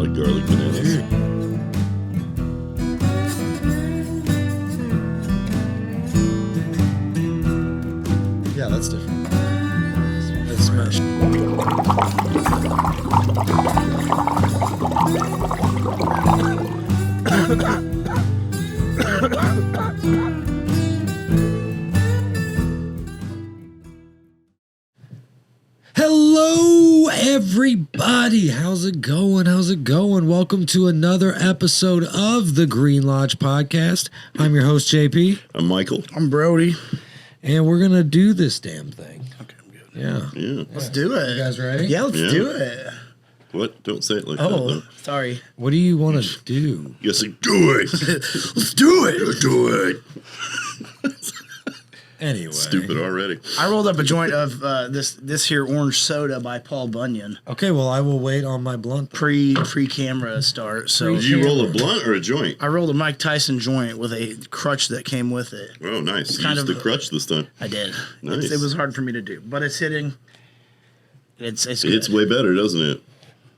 like garlic bananas. Yeah, that's different. That's smashed. Hello, everybody. How's it going? Welcome to another episode of the Green Lodge Podcast. I'm your host, JP. I'm Michael. I'm Brody. And we're going to do this damn thing. Okay, I'm good. Yeah. Let's do it. You guys ready? Yeah, let's do it. What? Don't say it like that, though. Sorry. What do you want to do? Yes, like, do it. Let's do it. Do it. Anyway. Stupid already. I rolled up a joint of this here orange soda by Paul Bunyan. Okay, well, I will wait on my blunt. Pre-camera start. So Did you roll a blunt or a joint? I rolled a Mike Tyson joint with a crutch that came with it. Oh, nice. You kind used of the crutch this time. I did. Nice. It was hard for me to do, but it's hitting. It's good. It's way better, doesn't it?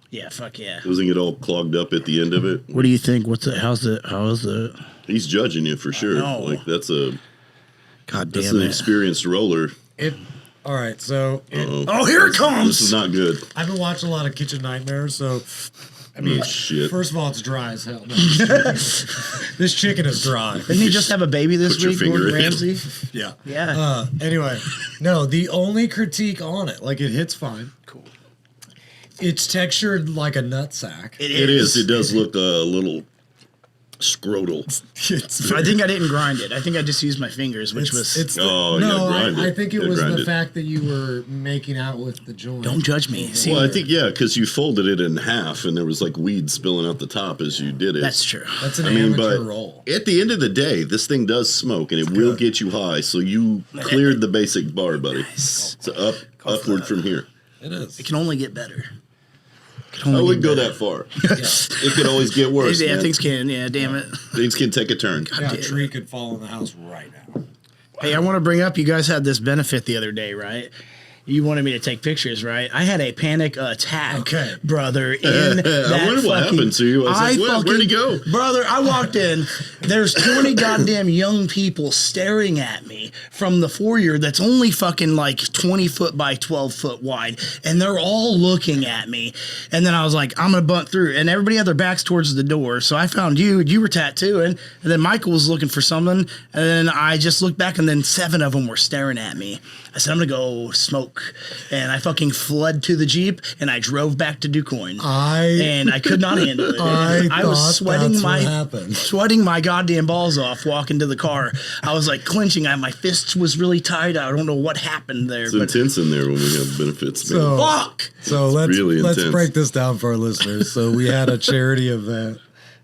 Yeah, fuck yeah. Doesn't get all clogged up at the end of it. What do you think? How is it? He's judging you for sure. know. Like that's an God experienced roller. All right, so Oh, here it comes. This is not good. I've been watching a lot of Kitchen Nightmares, so I mean, Shit. first of all, it's dry as hell. No, this chicken is dry. Didn't he just have a baby this Put your week, finger Gordon in. Ramsay? Yeah. Yeah. Anyway, no, the only critique on it, like it hits fine. Cool. It's textured like a nutsack. It is. It does look a little scrotal. I think I didn't grind it. I think I just used my fingers, which was. Oh, no, yeah, grind I it. think it Yeah, was grind the it. fact that you were making out with the joint. Don't judge me. See, Well, I think, yeah, because you folded it in half and there was like weed spilling out the top as you did it. that's true. That's an I mean, amateur but roll. at the end of the day, this thing does smoke and it will get you high. So you cleared the basic bar, buddy. So upward from here. It is. It can only get better. I wouldn't go that far. It could always get worse. Yeah, man. things can. Yeah, damn it. Things can take a turn. Yeah, a damn tree could fall in the house right now. Hey, I want to bring up. You guys had this benefit the other day, right? You wanted me to take pictures, right? I had a panic attack, brother. In that I wonder what happened to you. I was like, where'd he go? Brother, I walked in. There's 20 goddamn young people staring at me from the foyer that's only fucking like 20 foot by 12 foot wide. And they're all looking at me. And then I was like, I'm going to bunt through. And everybody had their backs towards the door. So I found you. You were tattooing. And then Michael was looking for something. And then I just looked back and then 7 of them were staring at me. I said, I'm going to go smoke. And I fucking fled to the Jeep and I drove back to DuQuoin. And I could not handle it. I was sweating my goddamn balls off walking to the car. I was like clenching. My fist was really tight. I don't know what happened there. It's intense in there when we have benefits. Man. So, fuck. So let's intense. break this down for our listeners. So we had a charity event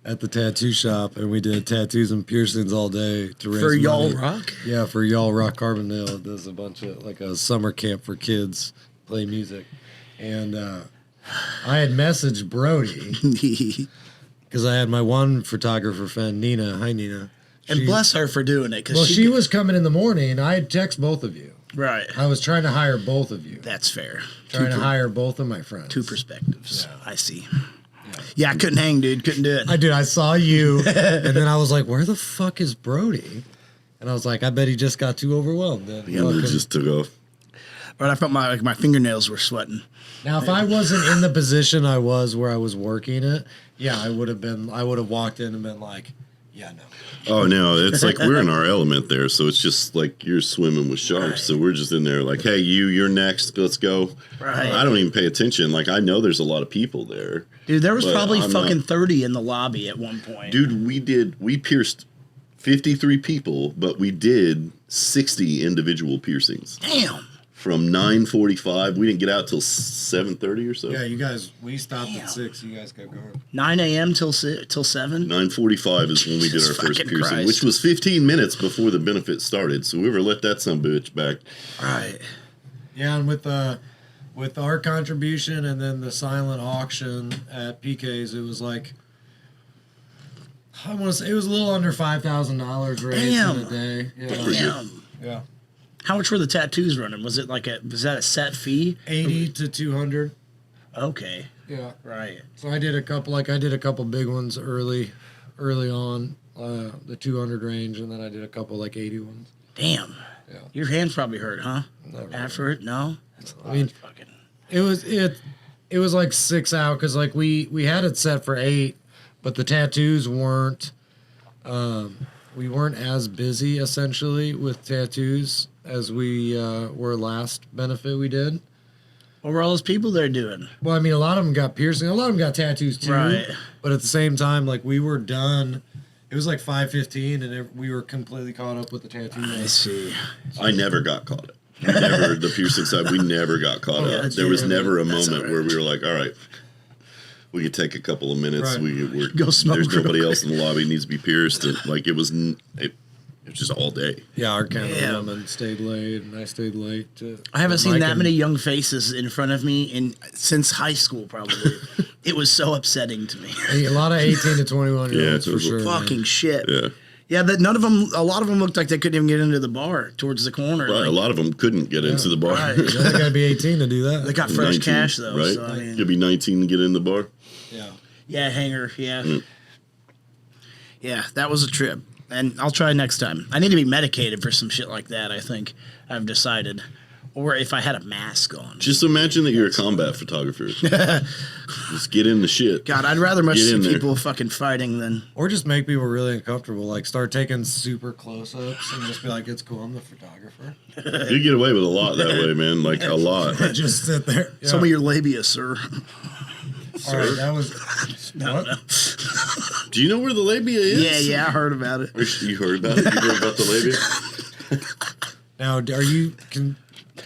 at the tattoo shop, and we did tattoos and piercings all day to raise For money. Y'all Rock? Yeah, for Y'all Rock Carbondale. There's a bunch of like a summer camp for kids play music, and I had messaged Brody because I had my one photographer friend Nina. Hi Nina. And bless her for doing it. Well, she was coming in the morning. I had text both of you. Right. I was trying to hire both of you. That's fair. Trying to hire both of my friends. Two perspectives. Yeah. I see. Yeah, I couldn't hang, dude. Couldn't do it. I saw you, and then I was like, where the fuck is Brody? And I was like, I bet he just got too overwhelmed. Then It just took off. But I felt my fingernails were sweating. Now, if I wasn't in the position I was where I was working it, yeah, I would have walked in and been like, yeah, no. Oh, no, it's like we're in our element there. So it's just like you're swimming with sharks. Right. So we're just in there like, hey, you're next. Let's go. Right. I don't even pay attention. Like, I know there's a lot of people there. Dude, there was probably fucking 30 in the lobby at one point. Dude, we pierced 53 people, but we did 60 individual piercings. Damn. From 9:45, we didn't get out till 7:30 or so. Yeah, you guys, we stopped at 6. You guys kept going. 9 a.m. till 7. 9:45 is when we did our first piercing, Christ. which was 15 minutes before the benefit started. So whoever let that sumbitch back. Right. Yeah, and with our contribution and then the silent auction at PK's, it was like, I want to say it was a little under $5,000 raised in a day. Yeah. Damn. Yeah. How much were the tattoos running? Was that a set fee? 80 to 200. Okay. Yeah. Right. So I did a couple big ones early on, the 200 range, and then I did a couple like 80 ones. Damn. Yeah. Your hands probably hurt, huh? Never. After it? No? That's a lot. I mean, fucking... it was like 6 out because like we had it set for 8, but the tattoos weren't. We weren't as busy essentially with tattoos as we were last benefit we did. What were all those people there doing? Well, I mean, a lot of them got piercing. A lot of them got tattoos too. Right. But at the same time, like we were done. It was like 5:15, and we were completely caught up with the tattoos. I see. I never got caught up. Never the piercing side. We never got caught up. There was never a moment where we were like, all right, we could take a couple of minutes. Right. We're Go smoke there's real nobody quick. else in the lobby needs to be pierced. And, like it was just all day. Yeah, our camerawoman Damn. stayed late, and I stayed late. I haven't seen that Mike many young faces in front of me since high school, probably. It was so upsetting to me. A lot of 18 to 21 year olds Yeah, for sure. man. Fucking shit. Yeah. Yeah, a lot of them looked like they couldn't even get into the bar towards the corner. Right. Like, A lot of them couldn't get into the bar. Right. You only got to be 18 to do that. they got fresh 19, cash, though. right? So, I mean, Could be 19 to get in the bar. Yeah. yeah, hanger, yeah. Mm. Yeah, that was a trip. And I'll try next time. I need to be medicated for some shit like that, I think. I've decided. Or if I had a mask on. Just imagine that you're a combat photographer. Just get in the shit. God, I'd rather much Get see in there. people fucking fighting than... Or just make people really uncomfortable. Like start taking super close ups and just be like, "It's cool, I'm the photographer." You get away with a lot that way, man. Like a lot. Just sit there. Yeah. Some of your labia, sir. All right, that was. No, no. Do you know where the labia is? Yeah, I heard about it. You heard about it? You heard about the labia? Now, are you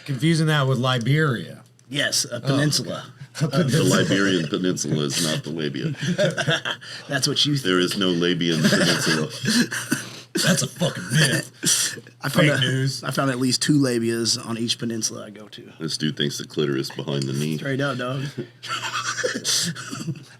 confusing that with Liberia? Yes, a peninsula. The Liberian Peninsula is not the labia. That's what you think. There is no Labian Peninsula. That's a fucking myth. I found Fake news. I found at least 2 labias on each peninsula I go to. This dude thinks the clitoris behind the knee. Straight up, dog.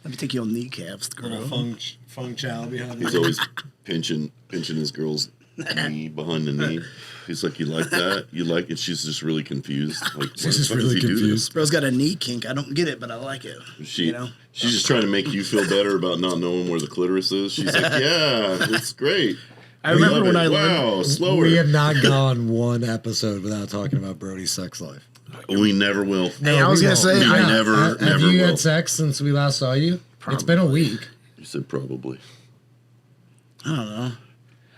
Let me take you on kneecaps, Little girl. fung chow behind He's the. always pinching his girl's knee behind the knee. He's like, "You like that? You like it?" She's just really confused. Like, She's just why does really he do confused. Bro's got a knee kink. I don't get it, but I like it. this? She, you know? she's just trying to make you feel better about not knowing where the clitoris is. She's like, "Yeah, it's great." I remember love when it. I learned. Wow, slower. We have not gone one episode without talking about Brody's sex life. We never will. Hey, I was we gonna won't. say, We I- never, Have never you will. had sex since we last saw you? It's been a week. You said probably. I don't know.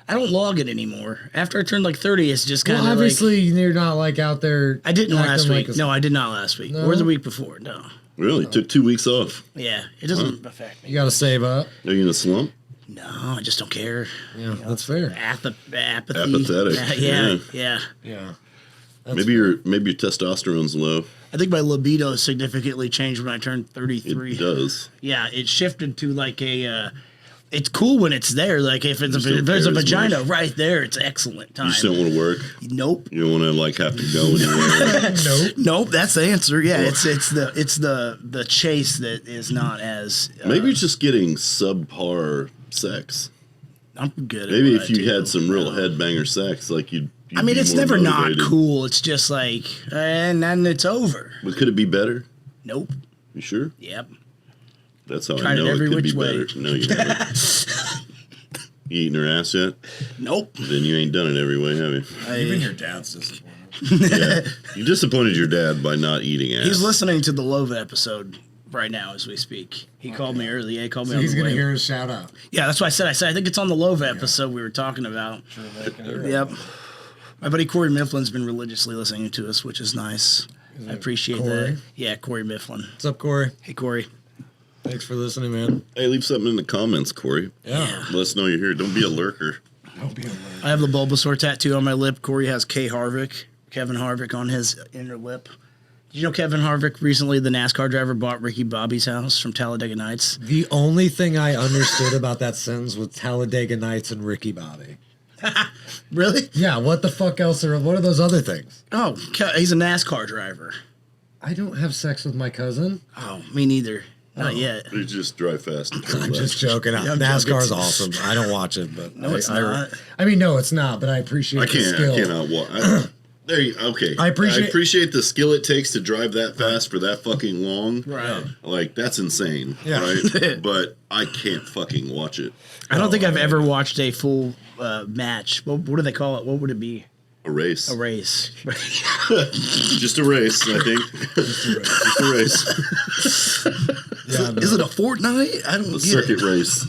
I don't log it anymore. After I turned like 30, it's just kind of Well, like. obviously you're not like out there. I didn't acting last like week. a- No, I did not last week. No? Or the week before. No. Really? Took 2 weeks off. Yeah, it doesn't affect me. You got to save up. Are you in a slump? No, I just don't care. Yeah, that's fair. Apathy. Apathetic. Yeah. Yeah. Maybe your testosterone's low. I think my libido significantly changed when I turned It 33. does. Yeah, it shifted to like a. It's cool when it's there. Like if just don't if there's a care as vagina much. right there, it's excellent You time. just don't want to work. Nope. You don't want to like have to go anywhere. Nope. Nope, that's the answer. Yeah, it's the chase that is not as Maybe you're just getting subpar sex. I'm good. At Maybe what if I you do. had some real headbanger sex, like you'd I mean, be it's more never motivated. not cool. It's just like, and then it's over. But could it be better? Nope. You sure? Yep. That's how Tried I it know it every could be which way. better. No, you haven't. You eating her ass yet? Nope. Then you ain't done it every way, have you? Even your dad's disappointed. Yeah. You disappointed your dad by not eating ass. He's listening to the Lova episode right now as we speak. He called me early. He called me So on he's the going to way. hear his shout out. Yeah, that's why I said I think it's on the Lova episode we were talking about. Yep. My buddy Corey Mifflin's been religiously listening to us, which is nice. I appreciate Corey? that. Yeah, Corey Mifflin. What's up, Corey? Hey, Corey. Thanks for listening, man. Hey, leave something in the comments, Corey. Yeah. Let us know you're here. Don't be a lurker. Don't be alert. I have the Bulbasaur tattoo on my lip. Corey has Kevin Harvick on his inner lip. Did you know Kevin Harvick recently, the NASCAR driver, bought Ricky Bobby's house from Talladega Nights? The only thing I understood about that sentence was Talladega Nights and Ricky Bobby. Really? Yeah, what the fuck else what are those other things? Oh, he's a NASCAR driver. I don't have sex with my cousin. Oh, me neither. Not yet. You just drive fast. And I'm just joking. I'm NASCAR's joking. awesome. I don't watch it, but No, it's not. I mean, no, it's not. But I appreciate I the can't. skill. I cannot watch. There you okay. I appreciate the skill it takes to drive that fast for that fucking long. Right. Like that's insane. Yeah. Right. But I can't fucking watch it. I don't think I've ever watched a full match. What do they call it? What would it be? A race. A race. Just a race, I think. Just a race. Yeah, no. Is it a Fortnite? I don't A get circuit it. race.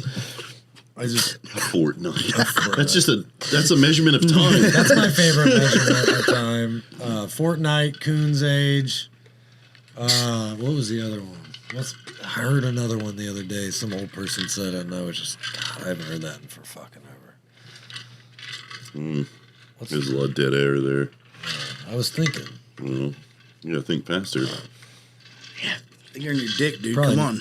I just Fortnite. That's a measurement of time. that's my favorite measurement of time. Fortnite, Coon's Age. What was the other one? I heard another one the other day. Some old person said it, and I was just, God, I haven't heard that in for fucking ever. There's a lot of dead air there. I was thinking. You gotta think faster. You're in your dick, dude. Probably. Come on.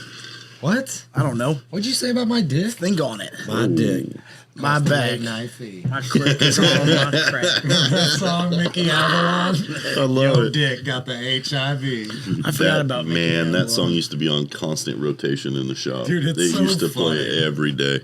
What? I don't know. What'd you say about my dick? Think on it. My dick. My bag. Knifey. My crick is on my crack. That song, Mickey Avalon. I love Yo, it. dick got the HIV. I forgot about Mickey man. That Avalon. song used to be on constant rotation in the shop. Dude, it's they so used to funny. play every day.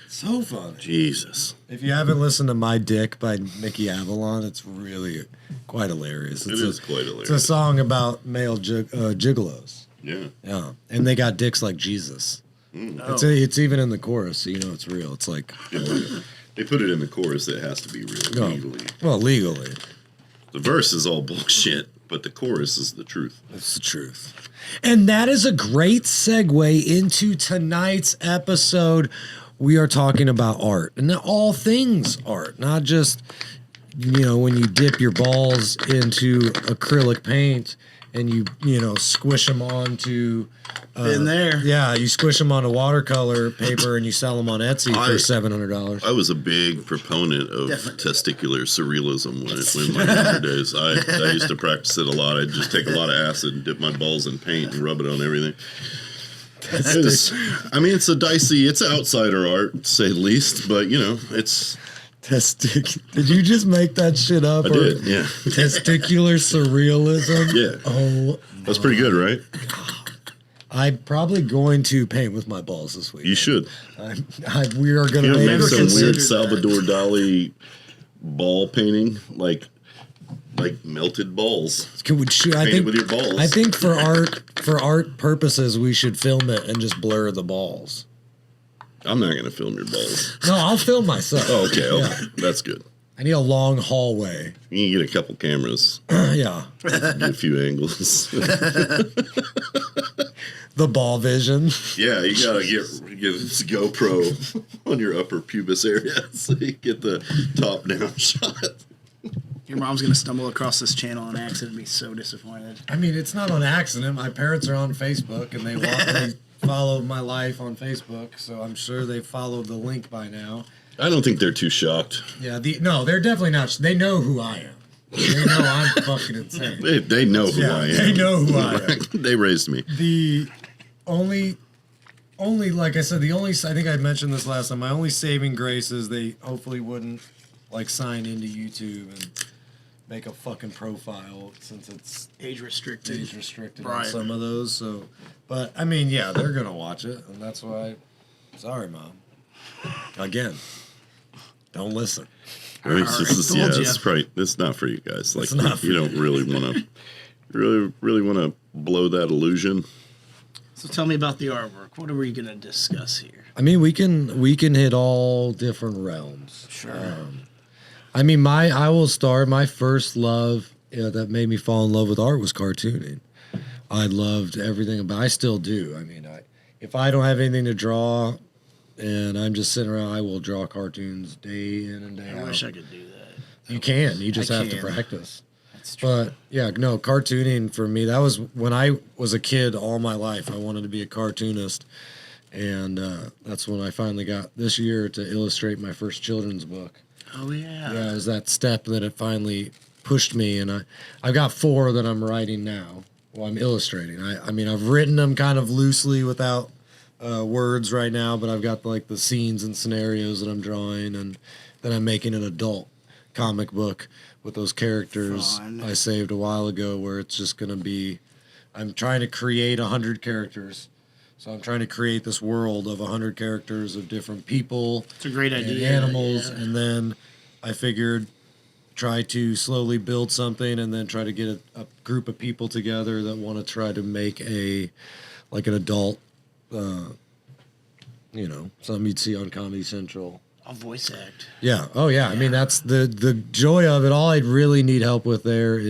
So funny. Jesus, If you haven't listened to My Dick by Mickey Avalon, it's really quite hilarious. it It's is quite It's a hilarious. song about male gigolos. Yeah, Yeah, and they got dicks like Jesus. It's even in the chorus, so you know it's real. It's like, they put it in the chorus. It has to be real no, legally. well, legally, The verse is all bullshit, but the chorus is the truth. it's the truth. And that is a great segue into tonight's episode. We are talking about art and all things art, not just, when you dip your balls into acrylic paint and you squish them onto. Been there. Yeah, you squish them onto watercolor paper and you sell them on Etsy for $700. I was a big proponent of testicular surrealism in my younger days. I used to practice it a lot. I'd just take a lot of acid and dip my balls in paint and rub it on everything. It's outsider art, to say the least, but it's. Did you just make that shit up? I did, yeah. Testicular surrealism? Yeah. Oh, That's pretty good, right? I'm probably going to paint with my balls this week. You should. We are going to Make never some considered weird that. Salvador Dali ball painting, like melted balls. Can we shoot? I Paint think with your balls. I think for art purposes, we should film it and just blur the balls. I'm not going to film your balls. No, I'll film myself. Oh, okay. Yeah. That's good. I need a long hallway. You can get a couple cameras, Yeah, get a few angles. the ball vision. Yeah, you gotta get this GoPro on your upper pubis area so you get the top down shot. Your mom's going to stumble across this channel on accident and be so disappointed. I mean, it's not on accident. My parents are on Facebook and they follow my life on Facebook, so I'm sure they followed the link by now. I don't think they're too shocked. Yeah, no, they're definitely not. They know who I am. They know I'm fucking insane. They know who I am. They know who I am. They raised me. The only, like I said, I think I mentioned this last time. My only saving grace is they hopefully wouldn't sign into YouTube and make a fucking profile since it's Age restricted. on Right. some of those. So, but I mean, yeah, they're gonna watch it, and that's why. Sorry, Mom. Again, don't listen. I mean, it's Told ya. it's not for you guys. Like It's not you don't really want to, really want to blow that illusion. So tell me about the artwork. What are we going to discuss here? I mean, we can hit all different realms. Sure. I mean, I will start. My first love that made me fall in love with art was cartooning. I loved everything about. I still do. I mean, if I don't have anything to draw, and I'm just sitting around, I will draw cartoons day in and day out. I wish I could do that. You can. You just I have to can. practice. That's true. But yeah, no, cartooning for me, that was when I was a kid all my life. I wanted to be a cartoonist. And that's when I finally got this year to illustrate my first children's book. Oh, yeah. Yeah, it was that step that it finally pushed me. And I've got 4 that I'm writing now. Well, I'm illustrating. I mean, I've written them kind of loosely without words right now, but I've got like the scenes and scenarios that I'm drawing. And then I'm making an adult comic book with those characters Fun. I saved a while ago where it's just going to be, I'm trying to create 100 characters. So I'm trying to create this world of 100 characters of different people. It's a great and idea. animals. Yeah. And then I figured try to slowly build something and then try to get a group of people together that want to try to make an adult, something you'd see on Comedy Central. A voice act. Yeah. Oh, yeah. I mean, that's the joy of it. All I'd really need help with there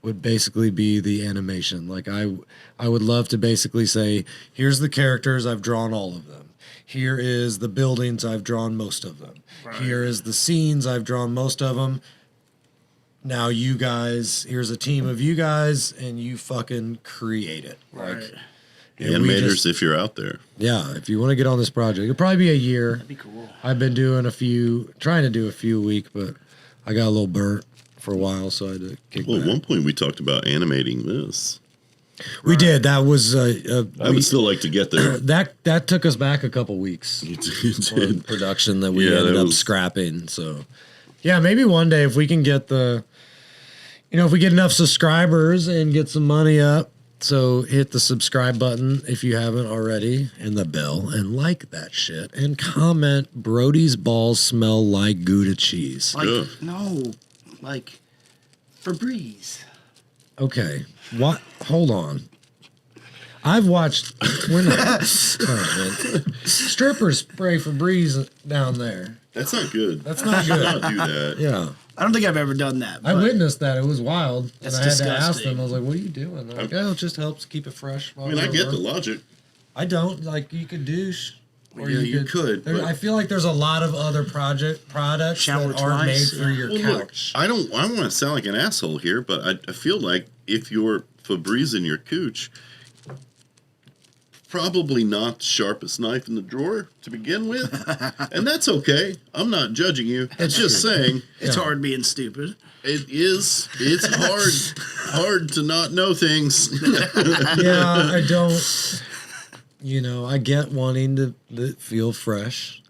would basically be the animation. Like, I would love to basically say, here's the characters, I've drawn all of them. Here is the buildings, I've drawn most of them. Right. Here is the scenes, I've drawn most of them. Now you guys, here's a team of you guys, and you fucking create it. Right. Like, animators, if you're out there. Yeah, if you want to get on this project, it'll probably be a year. That'd be cool. I've been trying to do a few a week, but I got a little burnt for a while, so I had to kick back. At one point we talked about animating this. We did. That was. I would still like to get there. That took us back a couple weeks. You did. Production that we ended up scrapping. So, yeah, maybe one day if we can get if we get enough subscribers and get some money up. So hit the subscribe button if you haven't already, and the bell, and like that shit, and comment. Brody's balls smell like Gouda cheese. Like Febreze. Okay. What? Hold on. I've watched. We're not. Strippers spray Febreze down there. That's not good. That's not good. Not do that. Yeah. I don't think I've ever done that. I witnessed that. It was wild. That's and I had to ask disgusting. them. I was like, what are you doing? They're like, it just helps keep it fresh. I mean, I get the logic. I don't. Like, you could douche. Or yeah, you could. I feel like there's a lot of other products Shower that aren't made twice, for your couch. Look, I don't want to sound like an asshole here, but I feel like if you're Febreze in your cooch, probably not the sharpest knife in the drawer to begin with, and that's okay. I'm not judging you. It's just saying It's hard being stupid. it is. It's hard to not know things. Yeah, I don't. I get wanting to feel fresh.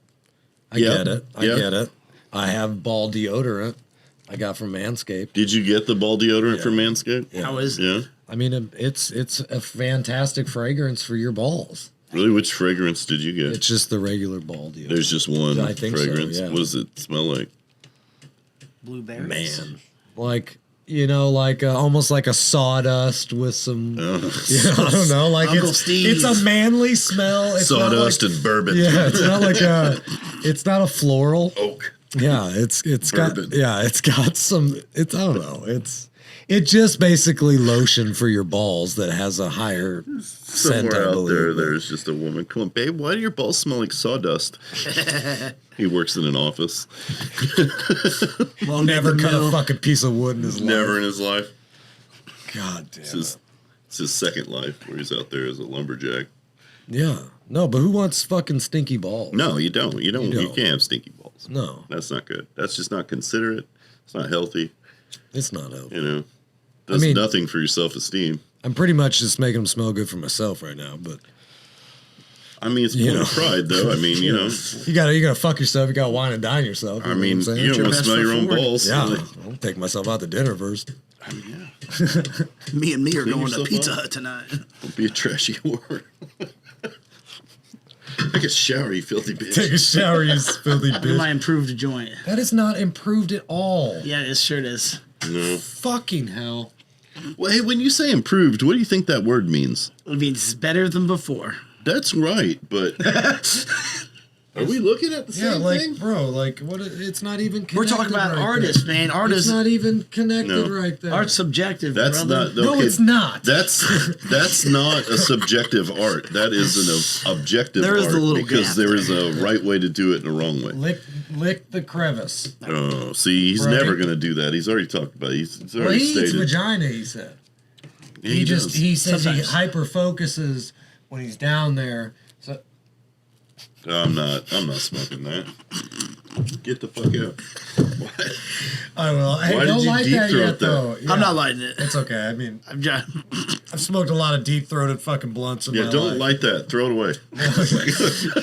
I get it. I get it. I have ball deodorant I got from Manscaped. Did you get the ball deodorant from Manscaped? Yeah. How is it? Yeah. I mean, it's a fantastic fragrance for your balls. Really? Which fragrance did you get? It's just the regular ball deodorant. There's just one I think so, fragrance. yeah. What does it smell like? Blueberries. Man, like almost like a sawdust with some. I don't know, like Uncle it's Steve's. a manly smell. It's Sawdust and bourbon. Yeah, it's not like it's not a floral. Oak. Yeah, it's Bourbon. got some. I don't know. It's just basically lotion for your balls that has a higher scent. Somewhere I out believe. there's just a woman. Come on, babe. Why do your balls smell like sawdust? He works in an office. Well, Never cut a fucking piece of wood in his life. Never in his life. God damn. It's his second life where he's out there as a lumberjack. Yeah. No, but who wants fucking stinky balls? No, you don't. You can't have stinky balls. No. That's not good. That's just not considerate. It's not healthy. It's not healthy. Does nothing for your self-esteem. I'm pretty much just making them smell good for myself right now, but I mean, it's a point of pride, though. I mean, you gotta fuck yourself. You gotta wine and dine yourself. I mean, you don't want to smell your own balls. Yeah, I'll take myself out to dinner first. I mean, yeah. Me and me are Clean going to yourself Pizza up. Hut tonight. Don't be a trashy whore. Take a shower, you filthy bitch. Take a shower, you filthy My bitch. improved joint. That is not improved at all. Yeah, it sure is. No. Fucking hell. Well, hey, when you say improved, what do you think that word means? It means better than before. That's right, but are we looking at the same thing? Bro, what? It's not even connected. We're talking about right artists, there. man. Artists. It's not even connected right there. Art's subjective. That's brother. not. Okay, No, it's not. That's not a subjective art. That is an objective There is art the little because gap there is a right way to do it and a wrong way. Lick the crevice. Oh, see, he's Right. never going to do that. He's already talked about it. He's Well, already he eats stated. vagina, he said. Yeah, He does. says Sometimes. he hyper focuses when he's down there. So I'm not smoking that. Get the fuck out. I will. Hey, Why don't did you light deep that throat yet, that? though. Yeah, I'm not lighting it. It's okay. I mean, I'm just. I've smoked a lot of deep throated fucking blunts in Yeah, my don't life. light that. Throw it away.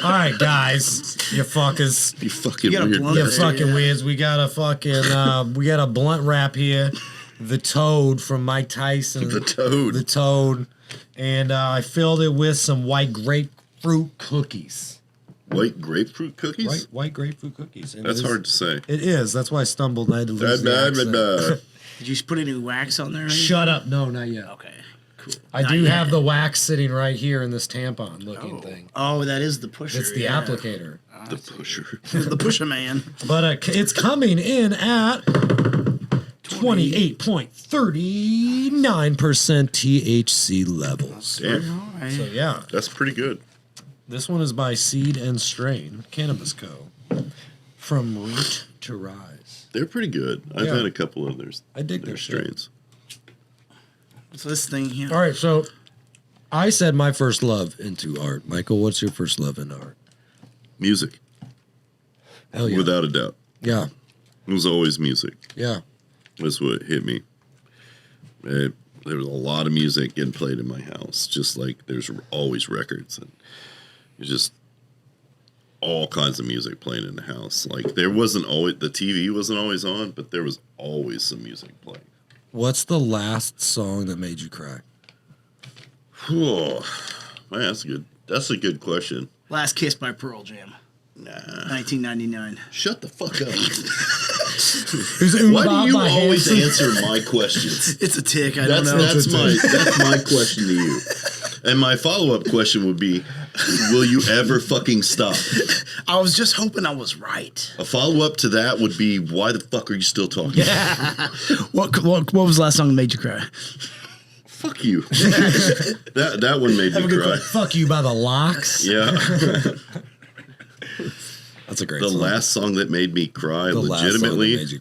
All right, guys, you fuckers. You fucking You got a weird. blunt You there, fucking yeah. weirds. We got a fucking we got a blunt wrap here. The Toad from Mike Tyson. The Toad. The Toad. And I filled it with some white grapefruit cookies. White grapefruit cookies? White grapefruit cookies. And That's hard to say. It is. That's why I stumbled and I had to lose the accent. Did you put any wax on there? Shut up. No, not yet. Okay, cool. I do have the wax sitting right here in this tampon looking thing. Oh, that is the pusher. It's the applicator. The pusher. The pusher man. But it's coming in at 28.39% THC levels. Damn. Right. So, yeah. That's pretty good. This one is by Seed and Strain, Cannabis Co. From Root to Rise. They're pretty good. I've had a couple of theirs. I dig their strains. So this thing here. All right, so I said my first love into art. Michael, what's your first love in art? Music. Hell yeah. Without a doubt. Yeah. It was always music. Yeah. That's what hit me. There was a lot of music getting played in my house. Just like there's always records. And it's just all kinds of music playing in the house. Like there wasn't always, the TV wasn't always on, but there was always some music playing. What's the last song that made you cry? Whew. Man, that's a good question. Last Kiss by Pearl Jam. Nah. 1999. Shut the fuck up. Why Why do you always answer my questions? It's a tick. I don't know. That's my question to you. And my follow-up question would be, will you ever fucking stop? I was just hoping I was right. A follow-up to that would be, why the fuck are you still talking? What was the last song that made you cry? Fuck you. that one made me cry. Fuck You by the Locks. Yeah. That's a great The song. last song that made me cry, the legitimately. Last song that made you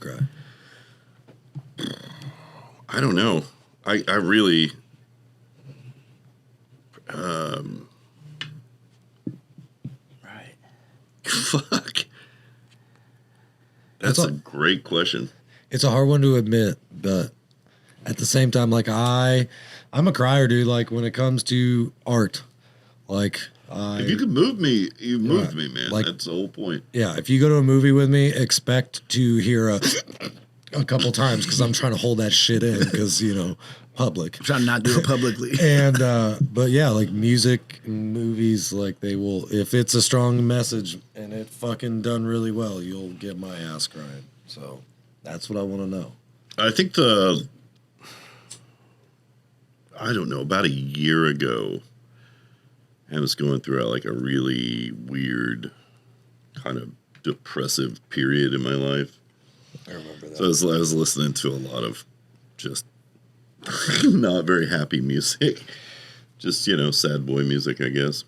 cry. I don't know. I really... Right. Fuck. That's a great question. It's a hard one to admit, but at the same time, like I'm a crier, dude. Like when it comes to art, like If you could move me, you moved me, man. Like, that's the whole point. yeah. If you go to a movie with me, expect to hear a couple times because I'm trying to hold that shit in because public. I'm trying to not do it publicly. And but yeah, like music and movies, like they will, if it's a strong message and it fucking done really well, you'll get my ass crying. So that's what I want to know. I think I don't know, about a year ago, I was going through like a really weird, kind of depressive period in my life. I remember that. So I was listening to a lot of just not very happy music. Just, sad boy music, I guess.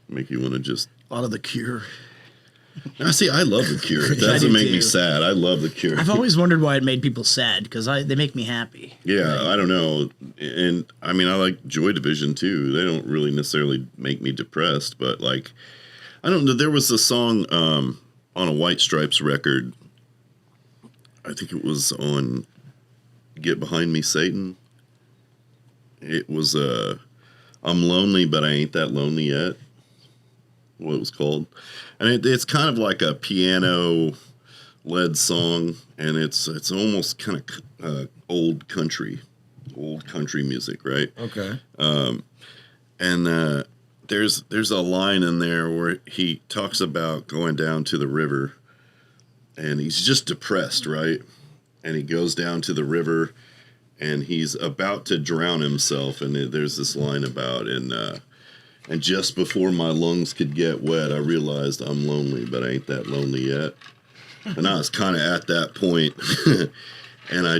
Make you want to just... A lot of The Cure. Now, see, I love The Cure. It doesn't make me sad. I love The Cure. I've always wondered why it made people sad, because they make me happy. Yeah, I don't know. And, I mean, I like Joy Division, too. They don't really necessarily make me depressed, but, like, I don't know. There was a song on a White Stripes record. I think it was on Get Behind Me, Satan. It was I'm Lonely, but I Ain't That Lonely Yet. What it was called. And it's kind of like a piano-led song, and it's almost kind of old country music, right? Okay. And there's a line in there where he talks about going down to the river, and he's just depressed, right? And he goes down to the river, and he's about to drown himself, and there's this line about, and just before my lungs could get wet, I realized I'm lonely, but I ain't that lonely yet. And I was kind of at that point, and I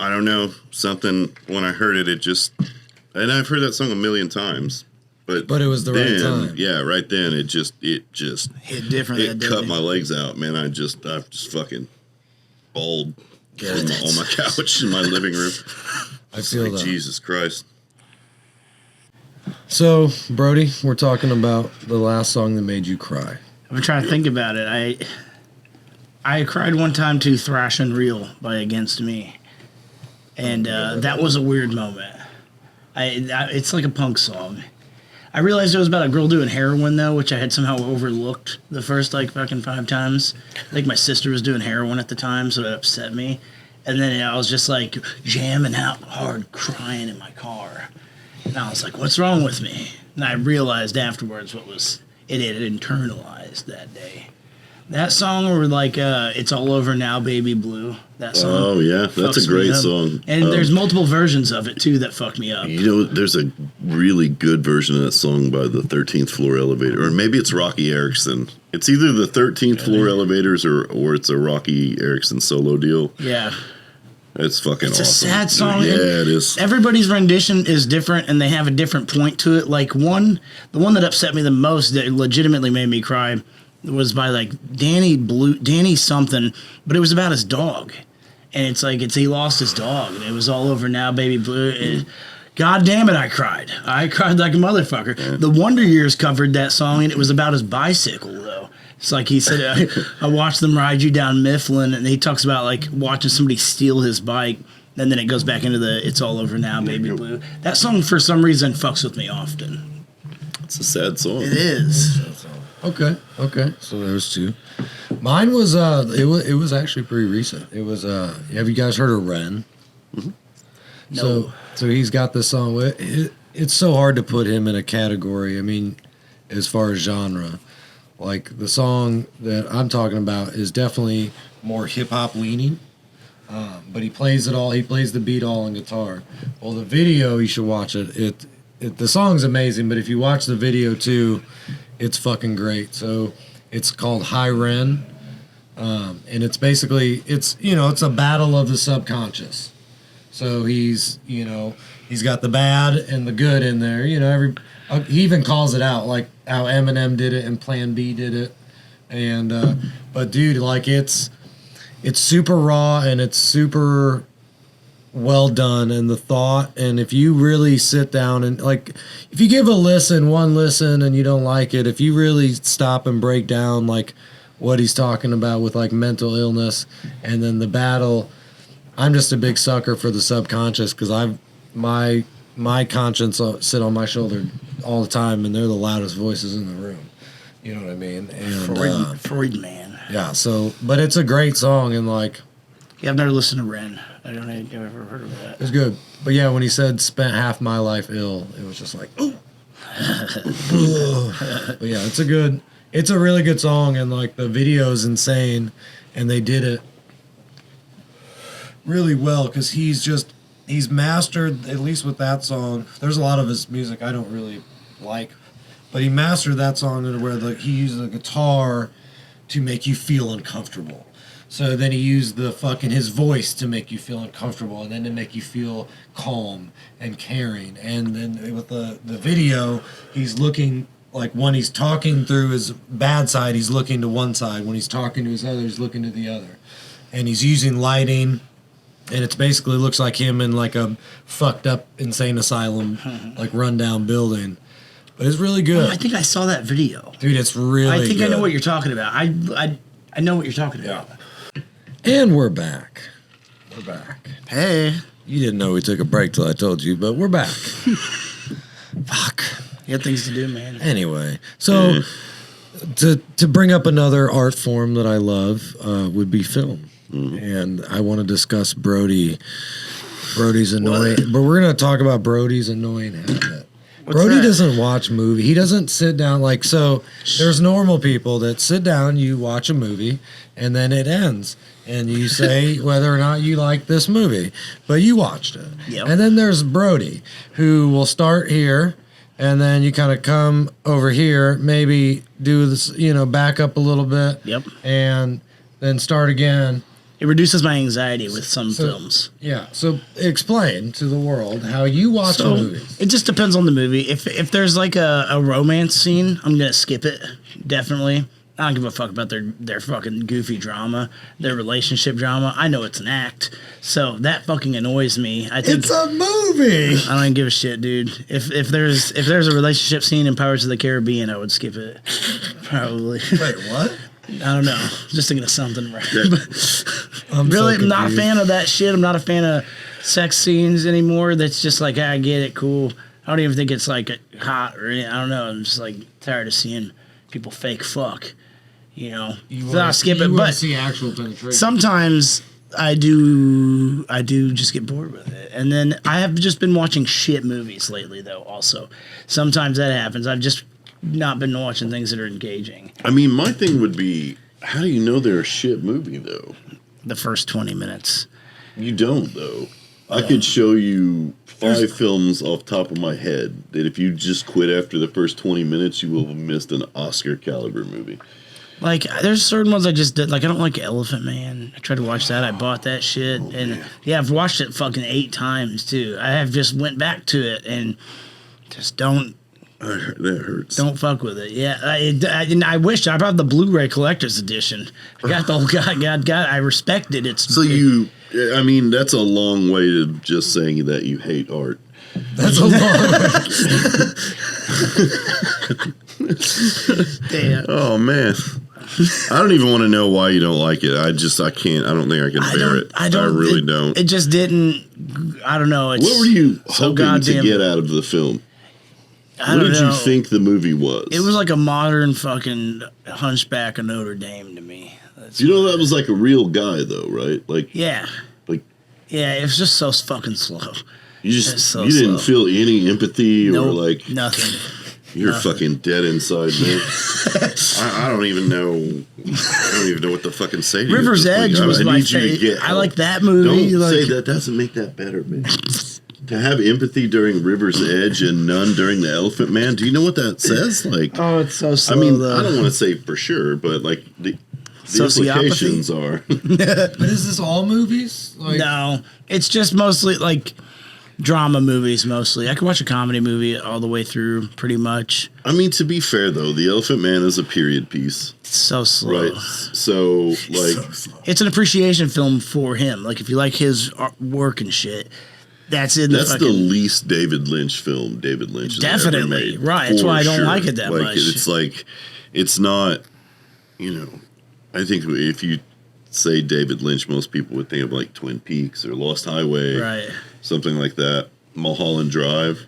don't know, something, when I heard it just, and I've heard that song a million times, but it was the right time. Yeah, right then, it just Hit different. it cut my legs out, man. I've just fucking bawled on my couch in my living room. I feel like, that. Jesus Christ. So, Brody, we're talking about the last song that made you cry. I've been trying to think about it. I cried one time to Thrash Unreal by Against Me. And that was a weird moment. It's like a punk song. I realized it was about a girl doing heroin, though, which I had somehow overlooked the first, fucking 5 times. I think my sister was doing heroin at the time, so it upset me. And then I was just, jamming out hard, crying in my car. And I was like, what's wrong with me? And I realized afterwards what was it had internalized that day. That song, or like "It's All Over Now, Baby Blue." That song. Oh yeah, that's a great song. And there's multiple versions of it too that fuck me up. You know, there's a really good version of that song by the 13th Floor Elevator, or maybe it's Rocky Erickson. It's either the 13th Floor Elevators or it's a Rocky Erickson solo deal. Yeah. It's fucking awesome. It's a sad song. Yeah, it is. Everybody's rendition is different, and they have a different point to it. Like the one that upset me the most, that legitimately made me cry, was by like Danny something, but it was about his dog, and it's like he lost his dog, and it was all over now, baby blue. God damn it, I cried like a motherfucker. Yeah. The Wonder Years covered that song, and it was about his bicycle though. It's like he said, I watched them ride you down Mifflin, and he talks about like watching somebody steal his bike, and then it goes back into the "It's All Over Now, Baby Blue." That song for some reason fucks with me often. It's a sad song. It is. Okay. So there's two. Mine was it was actually pretty recent. It was have you guys heard of Ren? Mm-hmm. No. So he's got this song. It's so hard to put him in a category. I mean, as far as genre, like the song that I'm talking about is definitely more hip hop leaning. But he plays it all. He plays the beat all on guitar. Well, the video, you should watch it. The song's amazing, but if you watch the video too, it's fucking great. So it's called High Ren, and it's basically it's a battle of the subconscious. So he's got the bad and the good in there. He even calls it out, like how Eminem did it and Plan B did it, and but dude, like it's super raw and it's super well done, and the thought, and if you really sit down and like if you give one listen and you don't like it, if you really stop and break down like what he's talking about with like mental illness and then the battle, I'm just a big sucker for the subconscious, because my conscience sit on my shoulder all the time, and they're the loudest voices in the room, you know what I mean? And Freud man. Yeah, so but it's a great song, and like I've never listened to Ren. I don't think I've ever heard of that. It's good. But yeah, when he said spent half my life ill, it was just like, ooh. But yeah, it's a really good song, and like the video is insane, and they did it really well, because he's mastered, at least with that song. There's a lot of his music I don't really like, but he mastered that song in where he used the guitar to make you feel uncomfortable. So then he used his voice to make you feel uncomfortable, and then to make you feel calm and caring. And then with the video, he's looking, like when he's talking through his bad side, he's looking to one side. When he's talking to his other, he's looking to the other. And he's using lighting, and it basically looks like him in like a fucked up insane asylum, like rundown building. But it's really good. Oh, I think I saw that video. Dude, it's really good. I think I know what you're talking about. I know what you're talking about. And we're back. Hey. You didn't know we took a break till I told you, but we're back. Fuck. You got things to do, man. Anyway, so to bring up another art form that I love would be film. Mm-hmm. And I want to discuss Brody's annoying, but we're going to talk about Brody's annoying habit. Brody doesn't watch movie. He doesn't sit down so there's normal people that sit down, you watch a movie, and then it ends. And you say whether or not you like this movie. But you watched it. Yep. And then there's Brody, who will start here, and then you kind of come over here, maybe do this, back up a little bit. Yep. And then start again. It reduces my anxiety with some films. Yeah. So explain to the world how you watch movies. It just depends on the movie. If there's like a romance scene, I'm gonna skip it. Definitely. I don't give a fuck about their fucking goofy drama, their relationship drama. I know it's an act, so that fucking annoys me. I think it's a movie. I don't give a shit, dude. If there's a relationship scene in Pirates of the Caribbean, I would skip it. Probably. Wait, what? I don't know. Just thinking of something right. I'm not a fan of that shit. I'm not a fan of sex scenes anymore. That's just like, I get it, cool. I don't even think it's like hot or anything. I don't know. I'm just like tired of seeing people fake fuck. I'll skip it. But see actual penetration. Sometimes I do just get bored with it. And then I have just been watching shit movies lately, though. Also, sometimes that happens. I've just not been watching things that are engaging. I mean, my thing would be, how do you know they're a shit movie though? The first 20 minutes. You don't though. I could show you 5 films off top of my head that if you just quit after the first 20 minutes, you will have missed an Oscar caliber movie. Like, there's certain ones I just did. Like, I don't like Elephant Man. I tried to watch that. I bought that shit. Yeah, I've watched it fucking 8 times, too. I have just went back to it and just don't. That hurts. Don't fuck with it. Yeah, I wish I bought the Blu-ray collector's edition. I got the whole God. I respect it. I mean, that's a long way to just saying that you hate art. That's a long Damn. Oh man, I don't even want to know why you don't like it. I can't. I don't think I can bear it. I really don't. It just didn't. I don't know. It's what were you so hoping to get out of the film? What did you think the movie was? It was like a modern fucking Hunchback of Notre Dame to me. You know that was like a real guy though, right? Like yeah, it was just so fucking slow. You didn't feel any empathy or like nothing. You're fucking dead inside, man. I don't even know. I don't even know what to fucking say to River's you. Edge was my favorite. I like that movie. Don't say that. Doesn't make that better, man. To have empathy during River's Edge and none during the Elephant Man. Do you know what that says? Like, oh, it's so slow. I mean, I don't want to say for sure, but like the implications are. But is this all movies? Like, no, it's just mostly like drama movies. Mostly, I can watch a comedy movie all the way through, pretty much. I mean, to be fair though, the Elephant Man is a period piece. It's so slow. Right. So like, it's an appreciation film for him. Like if you like his work and shit. That's the least David Lynch film David Lynch has ever made. Right. That's why I don't like it that much. It's like, it's not, I think if you say David Lynch, most people would think of like Twin Peaks or Lost Highway. Right. Something like that. Mulholland Drive.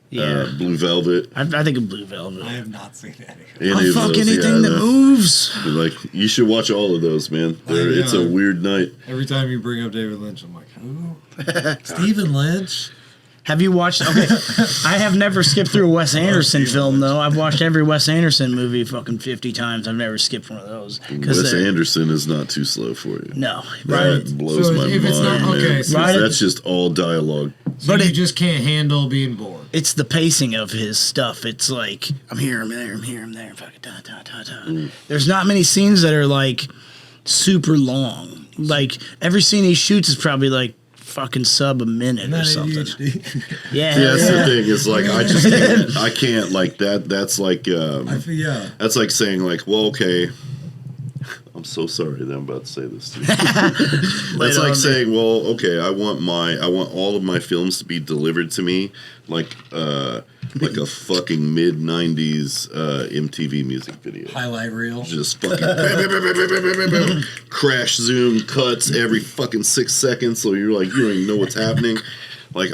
Yeah. Blue Velvet. I think of Blue Velvet. I have not seen any. I'll fuck anything that moves. Like, you should watch all of those, man. It's a weird night. Every time you bring up David Lynch, I'm like, who? Stephen Lynch? Have you watched? Okay, I have never skipped through a Wes Anderson film though. I've watched every Wes Anderson movie fucking 50 times. I've never skipped one of those. Wes Anderson is not too slow for you. No, right? That blows my mind. It's not, okay, so that's just all dialogue. So but you just can't handle being bored. It's the pacing of his stuff. It's like I'm here, I'm there, I'm here, I'm there. Fucking da da da da. There's not many scenes that are like super long. Like every scene he shoots is probably like fucking sub a minute or something. Yeah, that's the thing. Is like I can't like that. That's like that's like saying like, well, okay. I'm so sorry that I'm about to say this to you. That's like saying, well, okay, I want all of my films to be delivered to me like a fucking mid-90s MTV music video. Highlight reel. Just fucking crash zoom cuts every fucking 6 seconds, so you're like, you don't even know what's happening. Like,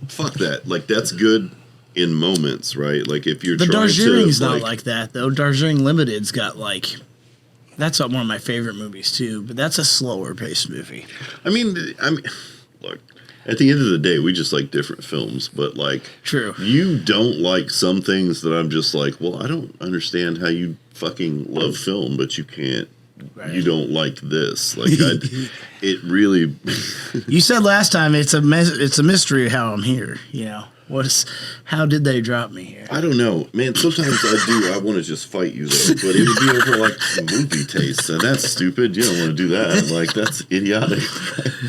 fuck that. Like, that's good in moments, right? Like, if you're the trying Darjeeling's not like that, though. Darjeeling Limited's got, like... That's one of my favorite movies, too, but that's a slower-paced movie. I mean, look, at the end of the day, we just like different films, but, like... True. You don't like some things that I'm just like, well, I don't understand how you fucking love film, but you can't... Right. You don't like this. Like, it really... You said last time it's a mystery how I'm here, How did they drop me here? I don't know, man. Sometimes I want to just fight you though, but it would be over like movie taste, and that's stupid. You don't want to do that. Like that's idiotic.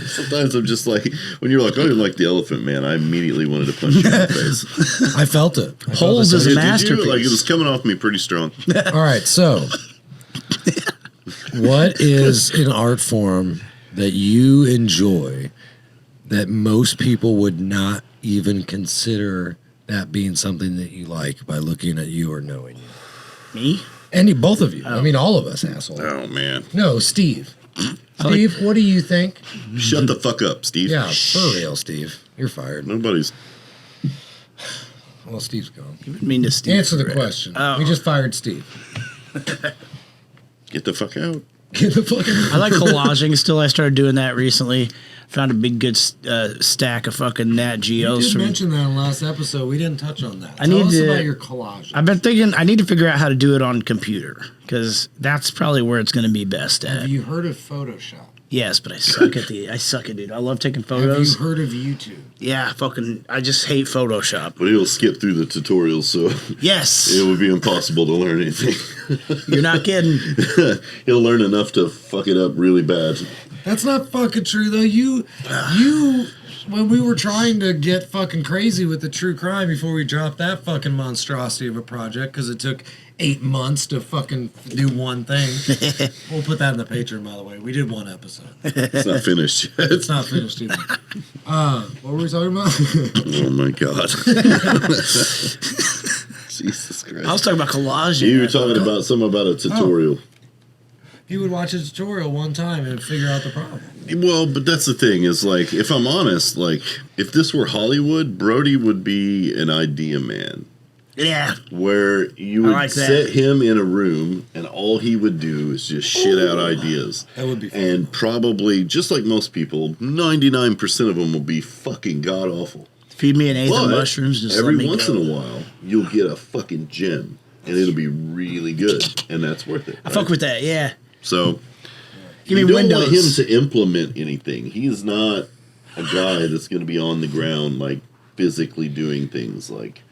Sometimes I'm just like, when you're like, I didn't like the Elephant Man, I immediately wanted to punch you in the face. I felt it. Holes is a masterpiece. Like it was coming off me pretty strong. All right, so what is an art form that you enjoy that most people would not even consider that being something that you like by looking at you or knowing you? Me? And both of you. Oh. I mean, all of us, asshole. Oh, man. No, Steve. Steve, what do you think? Shut the fuck up, Steve. Yeah, for real, Steve. You're fired. Nobody's... Well, Steve's gone. You mean to Steve? Answer the question. We just fired Steve. Get the fuck out. Get the fucking. I like collaging still. I started doing that recently. Found a big good stack of fucking Nat You Geos. did mention that in the last episode. We didn't touch on that. I need Tell us to- about your collage. I've been thinking I need to figure out how to do it on computer because that's probably where it's going to be best at. Have you heard of Photoshop? Yes, but I suck at it. I love taking Have photos. you heard of YouTube? Yeah, I just hate Photoshop. But he'll skip through the tutorials, so Yes, it would be impossible to learn anything. you're not kidding. He'll learn enough to fuck it up really bad. That's not fucking true though. You, when we were trying to get fucking crazy with the true crime before we dropped that fucking monstrosity of a project, because it took 8 months to fucking do one thing. We'll put that in the Patreon, by the way. We did one episode. It's not finished yet. It's not finished either. What were we talking about? Oh my god. Jesus Christ. I was talking about collaging. You were talking about something about a tutorial. He would watch a tutorial one time and figure out the problem. Well, but that's the thing is, like, if I'm honest, like, if this were Hollywood, Brody would be an idea man. Yeah, Where you would like that. set him in a room and all he would do is just shit out ideas. That would be fun. And probably, just like most people, 99% of them will be fucking god awful. feed me an eighth of But mushrooms. Just every let me once go. in a while, you'll get a fucking gem. And it'll be really good. And that's worth it. I fuck with that. Yeah, So, give you me don't Windows. want him to implement anything. He is not a guy that's going to be on the ground, like, physically doing things like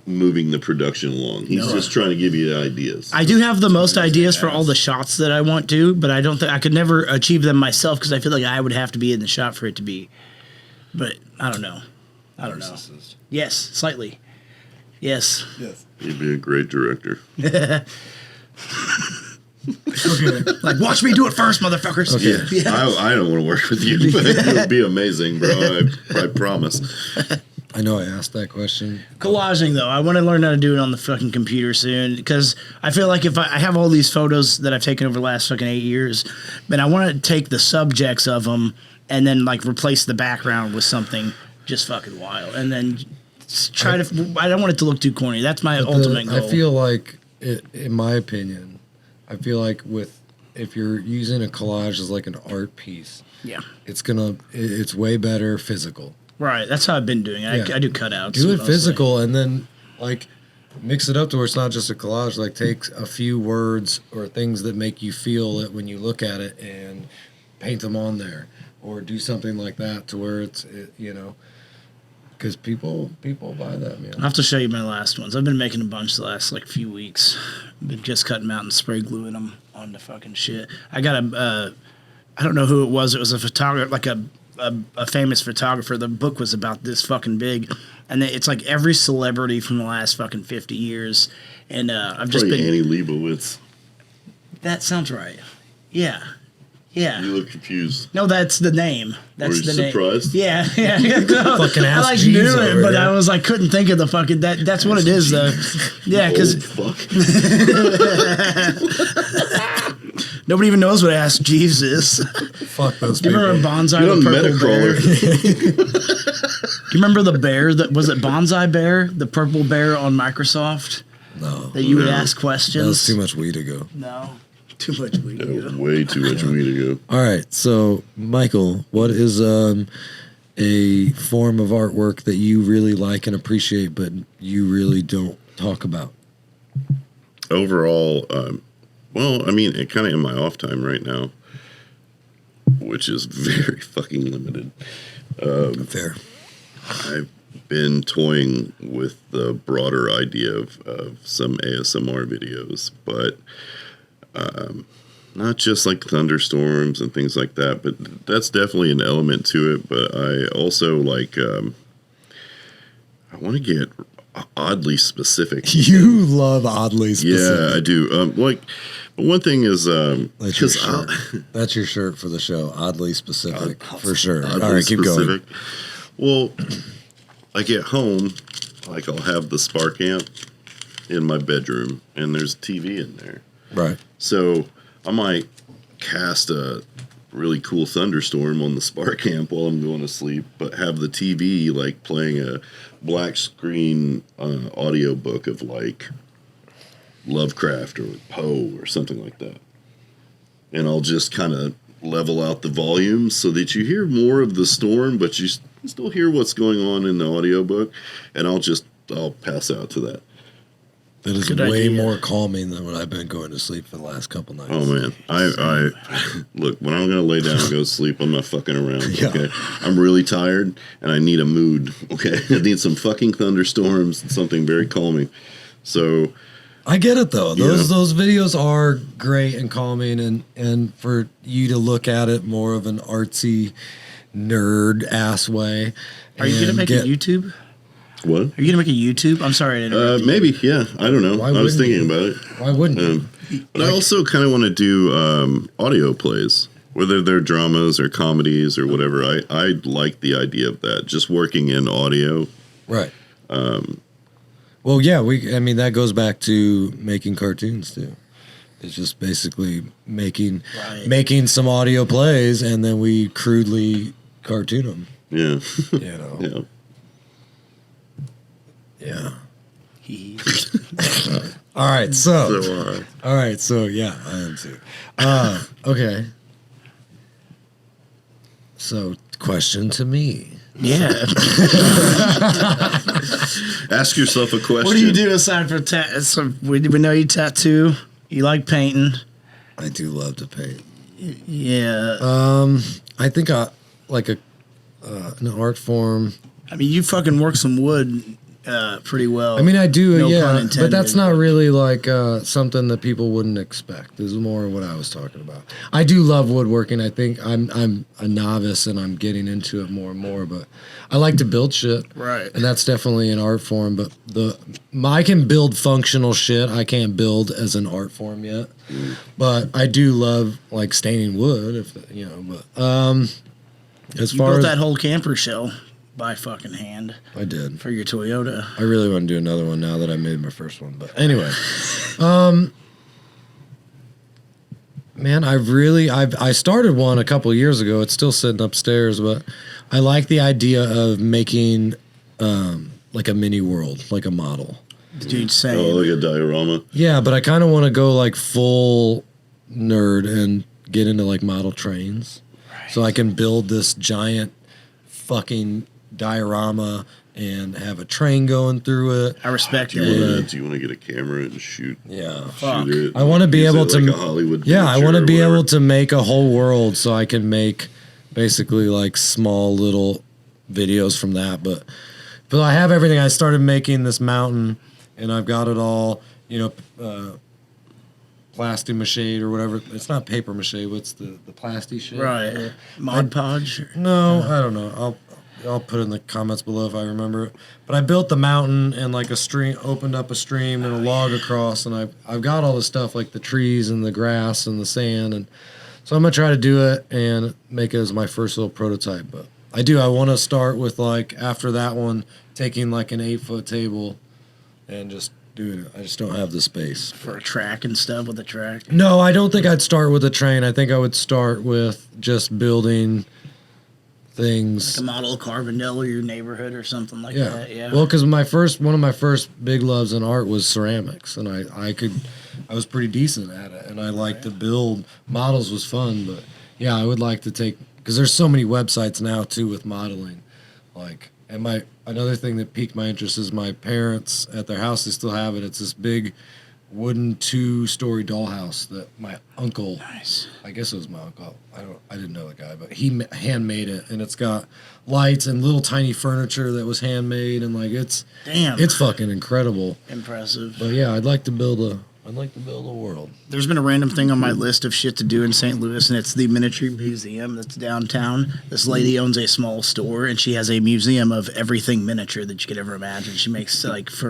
moving the production along. He's just trying to give you ideas. I do have the most ideas for all the shots that I want to, but I don't think I could never achieve them myself because I feel like I would have to be in the shot for it to be. But I don't know. Yes, slightly. Yes. Yes. He'd be a great director. Okay. Like, watch me do it first, motherfuckers. Yeah. I don't want to work with you, but it would be amazing, bro. I promise. I know I asked that question. Collaging, though, I want to learn how to do it on the fucking computer soon because I feel like if I have all these photos that I've taken over the last fucking 8 years, but I want to take the subjects of them and then like replace the background with something just fucking wild, and then try to. I don't want it to look too corny. That's my ultimate goal. I feel like, in my opinion, I feel like if you're using a collage as like an art piece, yeah, it's way better physical. right. That's how I've been doing it. Yeah. I do cutouts. Do it mostly. physical and then like mix it up to where it's not just a collage. Like take a few words or things that make you feel it when you look at it and paint them on there, or do something like that to where because people buy that, man. I'll have to show you my last ones. I've been making a bunch the last like few weeks. Been just cutting them out and spray gluing them on the fucking shit. I got I don't know who it was. It was a photographer, like a famous photographer. The book was about this fucking big, and it's like every celebrity from the last fucking 50 years. And I've just Probably been. Annie Leibovitz. That sounds right. Yeah. Yeah. You look confused. No, that's the name. That's Were you the name. surprised? Yeah, yeah. No, Fucking I ass like Jeeves knew it, over but here. I was like couldn't think of the fucking that. That's what it is though. Yeah, because Old fuck. nobody even knows what Ask Jeeves is. Fuck those Do you people. remember Bonsai Get on the purple bear? Metacrawler. Do you remember the bear that was it Bonsai Bear, the purple bear on Microsoft No, that you would No. ask questions? that was too much weed ago. No, too much weed. Way too much weed to go. All right, so Michael, what is a form of artwork that you really like and appreciate, but you really don't talk about? Overall, well, I mean, it kind of in my off time right now, which is very fucking limited. Fair. I've been toying with the broader idea of some ASMR videos, but not just like thunderstorms and things like that, but that's definitely an element to it. But I also like, I want to get oddly specific. You love oddly specific. Yeah, I do. Like, but one thing is, That's your because shirt. That's your shirt for the show. Oddly specific, for sure. oddly All right, keep going. Well, like at home, like I'll have the Spark amp in my bedroom, and there's a TV in there. Right. So I might cast a really cool thunderstorm on the Spark amp while I'm going to sleep, but have the TV like playing a black screen audio book of like Lovecraft or Poe or something like that. and I'll just kind of level out the volume so that you hear more of the storm, but you still hear what's going on in the audiobook, and I'll pass out to that. That is way more calming than what I've been going to sleep for the last couple nights. Oh man, I look, when I'm gonna lay down and go to sleep, I'm not fucking around. Yeah. Okay, I'm really tired and I need a mood. Okay, I need some fucking thunderstorms and something very calming. So I get it though. Those videos are great and calming, and for you to look at it more of an artsy nerd ass way. Are you gonna make a YouTube? What? Are you gonna make a YouTube? I'm sorry to interrupt you. Maybe, yeah. I don't know. I was thinking about it. Why wouldn't you? But I also kind of want to do audio plays, whether they're dramas or comedies or whatever. I like the idea of that, just working in audio. Right. Well, yeah. I mean, that goes back to making cartoons too. It's just basically making some audio plays, and then we crudely cartoon them. Yeah. You know. Yeah. Yeah. All right, so yeah, I am too. Okay. So, question to me. Yeah. Ask yourself a question. What do you do aside from so we know you tattoo. You like painting. I do love to paint. Yeah. I think I like an art form. I mean, you fucking work some wood. Pretty well. I mean, I do, no yeah, but that's not really like something that people wouldn't expect. This is more what I was talking about. I do love woodworking. I think I'm a novice and I'm getting into it more and more. But I like to build shit, right? And that's definitely an art form. But I can build functional shit. I can't build as an art form yet. But I do love like staining wood, if you know. But as you far built as that whole camper shell. By fucking hand. I did. For your Toyota. I really want to do another one now that I made my first one. But anyway. Man, I started one a couple of years ago. It's still sitting upstairs, but I like the idea of making like a mini world, like a model. Dude, same. Oh, like a diorama? Yeah, but I kind of want to go like full nerd and get into like model trains. Right. So I can build this giant fucking diorama and have a train going through it. I respect Do you want to get a camera and shoot? Yeah, shoot it. I want to be able to. Like a Hollywood. Yeah, I want to be able to make a whole world, so I can make basically like small little videos from that. But I have everything. I started making this mountain, and I've got it all. You know. Plastic mache or whatever. It's not paper mache. What's the plastic shit? Right. Mod Podge? No, I don't know. I'll put it in the comments below if I remember it. But I built the mountain and like a stream, opened up a stream and a log across, and I've got all the stuff like the trees and the grass and the sand, and so I'm gonna try to do it and make it as my first little prototype. But I want to start with like after that one, taking like an 8-foot table and just doing it. I just don't have the space for a track and stuff with a track. No, I don't think I'd start with a train. I think I would start with just building things. Like a model Carbondale or your neighborhood or something like that. Yeah. Well, because one of my first big loves in art was ceramics, and I was pretty decent at it, and I liked to build models. Was fun, but yeah, I would like to take, because there's so many websites now too with modeling, like. And another thing that piqued my interest is my parents at their house, they still have it. It's this big wooden 2-story dollhouse that my uncle, I guess it was my uncle, I didn't know the guy, but he handmade it, and it's got lights and little tiny furniture that was handmade, and like it's fucking incredible. Impressive. But yeah, I'd like to build a world. There's been a random thing on my list of shit to do in St. Louis, and it's the Miniature Museum that's downtown. This lady owns a small store, and she has a museum of everything miniature that you could ever imagine. She makes like it's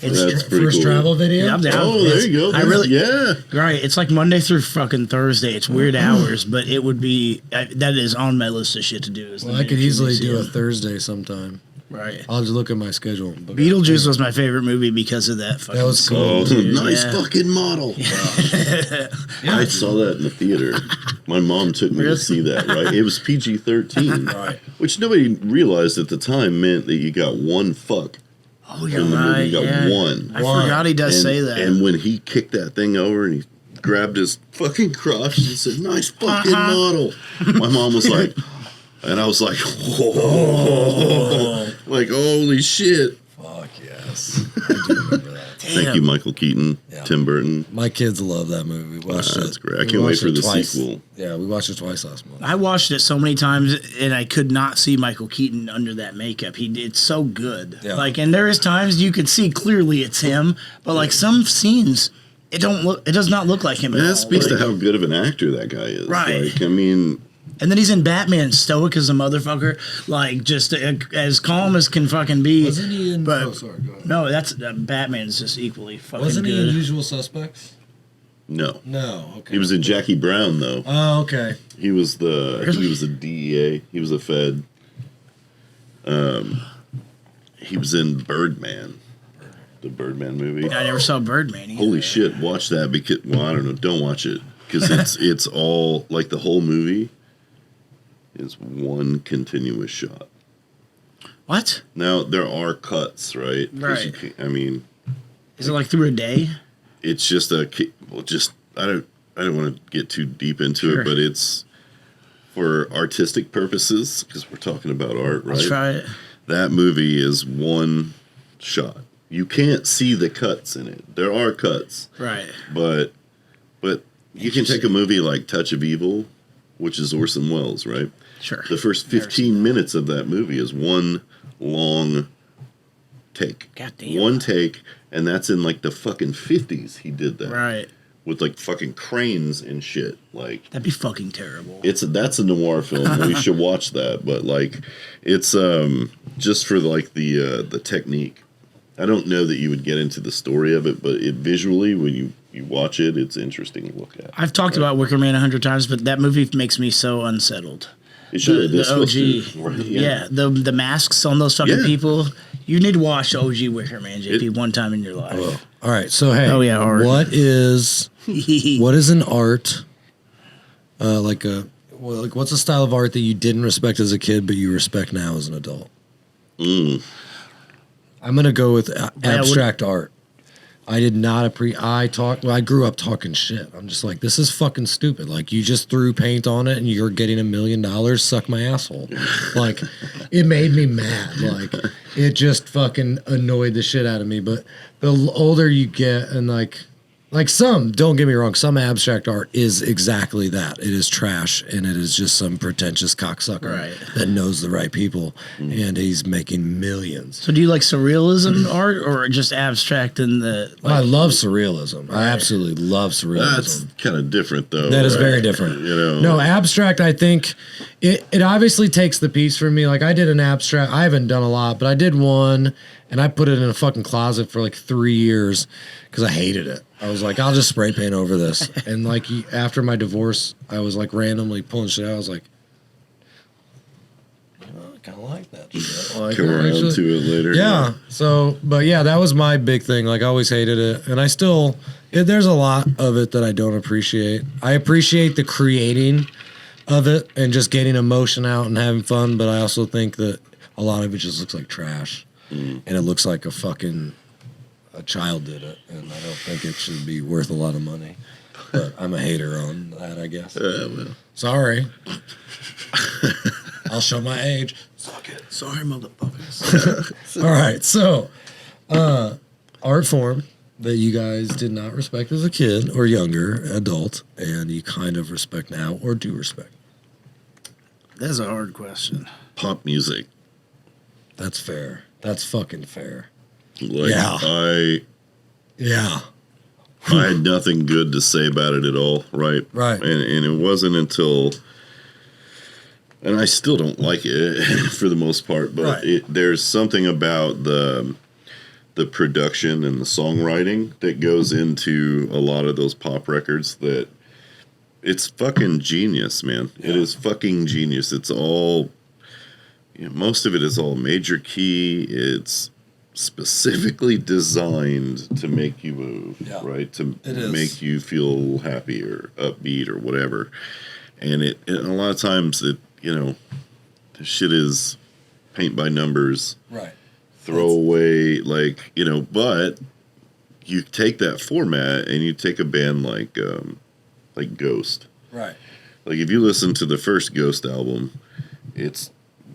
That's first cool. travel video. Yeah, I'm down. Oh, there you go. Right. It's like Monday through fucking Thursday. It's weird hours, but it would be that is on my list of shit to do. Well, I could easily do a Thursday sometime. Right. I'll just look at my schedule. Beetlejuice was my favorite movie because of that fucking. That was cool. Nice fucking model. Yeah. I saw that in the theater. My mom took me to see that, right? It was PG-13. Right. Which nobody realized at the time meant that you got one fuck. Oh, you're right. You got one. I forgot he does say that. And when he kicked that thing over and he grabbed his fucking crotch and said, "Nice fucking model." My mom was like, and I was like, "Whoa!" Like, holy shit! Fuck yes, I do remember that. Thank you, Michael Keaton, Tim Burton. My kids love that movie. We watched it. That's great. I can't wait for the sequel. Yeah, we watched it twice last month. I watched it so many times, and I could not see Michael Keaton under that makeup. It's so good. Yeah. Like, and there is times you could see clearly it's him, but like some scenes, it does not look like him at all. That speaks to Like, how good of an actor that guy is. Right. Like, I mean, and then he's in Batman, stoic as a motherfucker, like just as calm as can fucking be. Wasn't he in? But, Oh, sorry. Go ahead. No, that's Batman's just equally fucking Wasn't he good. in Usual Suspects? no. No. Okay. He was in Jackie Brown, though. Oh, okay. He was the DEA. He was a Fed. He was in Birdman, the Birdman movie. I never saw Birdman either. Holy shit! Watch that because I don't know. Don't watch it because it's all like the whole movie is one continuous shot. What? Now there are cuts, right? 'Cause Right. you I mean, Is it like through a day? it's just I don't want to get too deep into Sure. it, but it's for artistic purposes because we're talking about art, right? Let's try it. That movie is one shot. You can't see the cuts in it. There are cuts, Right. but you can take a movie like Touch of Evil, which is Orson Welles, right? Sure. The first 15 minutes of that movie is one long take. Goddamn. One take, and that's in like the fucking 50s he did that. Right. With like fucking cranes and shit. Like That'd be fucking terrible. that's a noir film. We should watch that, but like it's just for like the technique. I don't know that you would get into the story of it, but it visually when you watch it, it's interesting to look at. I've talked about Wicker Man 100 times, but that movie makes me so unsettled. It should. The It's supposed OG. to, right, Yeah, the masks on those fucking Yeah. people. You need to watch OG Wicker Man, JP, one time in your life. All right. So hey. Oh, yeah, art. What is an art? What's a style of art that you didn't respect as a kid but you respect now as an adult? I'm gonna go with abstract art. I did not I grew up talking shit. I'm just like, this is fucking stupid. Like, you just threw paint on it and you're getting $1 million. Suck my asshole. Like, it made me mad. Like, it just fucking annoyed the shit out of me. But the older you get, and don't get me wrong, some abstract art is exactly that. It is trash, and it is just some pretentious cocksucker that knows the right people, and he's making millions. So do you like surrealism art or just abstract in the... I love surrealism. I absolutely love surrealism. That's kind of different, though. That is right? very different. You know, No, abstract, I think, it obviously takes the piece from me. Like, I did an abstract, I haven't done a lot, but I did one, and I put it in a fucking closet for like 3 years because I hated it. I was like, I'll just spray paint over this. And like after my divorce, I was like randomly pulling shit out. I was like, I kind of like that shit. Like, come around to it later. yeah. So, but yeah, that was my big thing. Like, I always hated it. And I still, there's a lot of it that I don't appreciate. I appreciate the creating of it and just getting emotion out and having fun. But I also think that a lot of it just looks like trash. And it looks like a child did it, and I don't think it should be worth a lot of money. But I'm a hater on that, I guess. Well. Sorry. I'll show my age. Suck it. Sorry, motherfuckers. All right, so art form that you guys did not respect as a kid or younger adult, and you kind of respect now or do respect. That's a hard question. Pop music. That's fair. That's fucking fair. Like, Yeah. Yeah. I had nothing good to say about it at all, right? Right. And it wasn't until, and I still don't like it for the most part, but there's something about the production and the songwriting that goes into a lot of those pop records that it's fucking genius, man. Yeah. It is fucking genius. It's all, most of it is all major key. It's specifically designed to make you move, right? To make you feel happy or upbeat or whatever. And a lot of times the shit is paint by numbers, right? Throw away, like, but you take that format and you take a band like Ghost. Right. Like if you listen to the first Ghost album, it's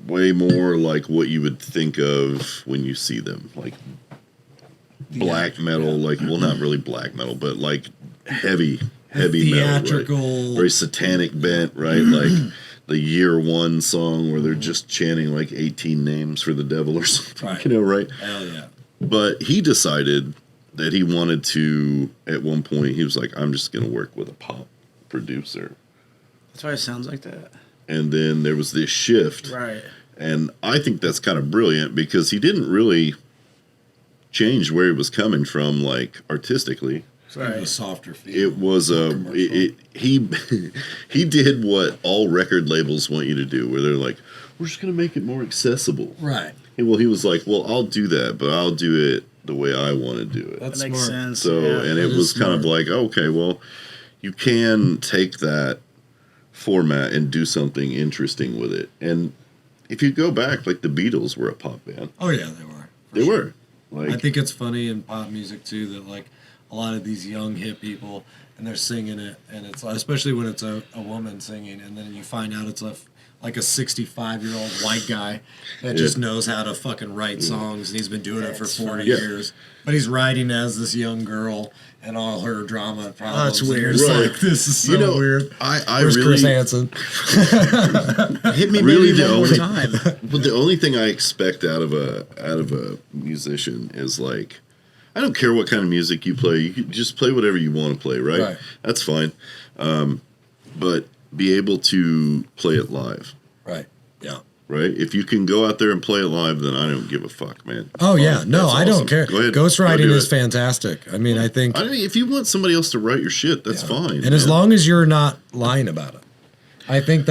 way more like what you would think of when you see them, like black metal, like well, not really black metal, but like heavy theatrical, metal, right? Very satanic bent, right? Like the Year One song where they're just chanting like 18 names for the devil or something, right. you know, right? Hell yeah. But he decided that he wanted to. At one point, he was like, "I'm just going to work with a pop producer." That's why it sounds like that. And then there was this shift. Right. And I think that's kind of brilliant because he didn't really change where he was coming from, like artistically. Right. It was a softer feel. It was he did what all record labels want you to do, where they're like, we're just going to make it more accessible. Right. And well, he was like, well, I'll do that, but I'll do it the way I want to do it. That makes sense. So, yeah. and it was kind of like, okay, well, you can take that format and do something interesting with it. And if you go back, like the Beatles were a pop band. Oh yeah, they were. They were. Like, I think it's funny in pop music too that like a lot of these young hip people and they're singing it, and it's especially when it's a woman singing, and then you find out it's like a 65-year-old white guy that just knows how to fucking write songs, and he's been doing it for 40 years. But he's writing as this young girl and all her drama problems. That's weird. It's Right. like, this is so weird. Where's Chris Hansen? Hit me really maybe the one more only time. But the only thing I expect out of a musician is like, I don't care what kind of music you play. You can just play whatever you want to play, right? Right. That's fine. But be able to play it live. Right. Yeah. Right? If you can go out there and play it live, then I don't give a fuck, man. Oh yeah, no, That's I don't awesome. care. Go ahead. Ghostwriting Go do is it. fantastic. I mean, I think, if you want somebody else to write your shit, that's fine. and as long as you're not lying about it, I think